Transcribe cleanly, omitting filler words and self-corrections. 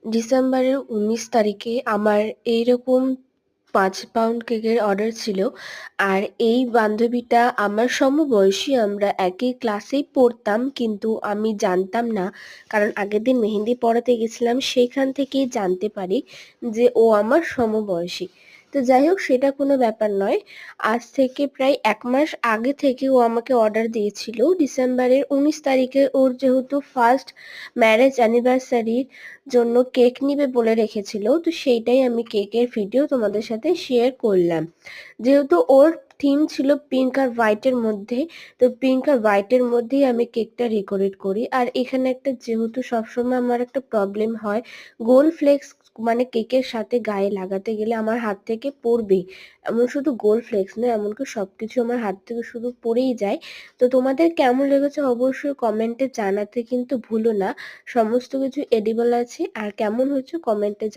ডিসেম্বরের ১৯ তারিখে আমার এইরকম ৫ পাউন্ড কেকের অর্ডার ছিল। আর এই বান্ধবীটা আমার সমবয়সী। আমরা একই ক্লাসেই পড়তাম, কিন্তু আমি জানতাম না। কারণ আগের দিন মেহেন্দি পড়াতে গেছিলাম, সেইখান থেকেই জানতে পারি যে ও আমার সমবয়সী। তো যাই হোক, সেটা কোনো ব্যাপার নয়। আজ থেকে প্রায় ১ মাস আগে থেকে ও আমাকে অর্ডার দিয়েছিল। ডিসেম্বরের ১৯ তারিখে ওর যেহেতু ফার্স্ট ম্যারেজ অ্যানিভার্সারির জন্য কেক নিবে বলে রেখেছিল, তো সেইটাই আমি কেকের ভিডিও তোমাদের সাথে শেয়ার করলাম। যেহেতু ওর থিম ছিল পিঙ্ক আর হোয়াইটের মধ্যে, তো পিঙ্ক আর হোয়াইটের মধ্যেই আমি কেকটা ডেকোরেট করি। আর এখানে একটা যেহেতু সবসময় আমার একটা প্রবলেম হয়, গোল্ড ফ্লেক্স মানে কেকের সাথে গায়ে লাগাতে গেলে আমার হাত থেকে পড়বেই। এমন শুধু গোল্ড ফ্লেক্স নয়, এমনকি সবকিছু আমার হাত থেকে শুধু পড়েই যায়। তো তোমাদের কেমন লেগেছে অবশ্যই কমেন্টে জানাতে কিন্তু ভুলো না। সমস্ত কিছু এডিবল আছে, আর কেমন হয়েছে কমেন্টে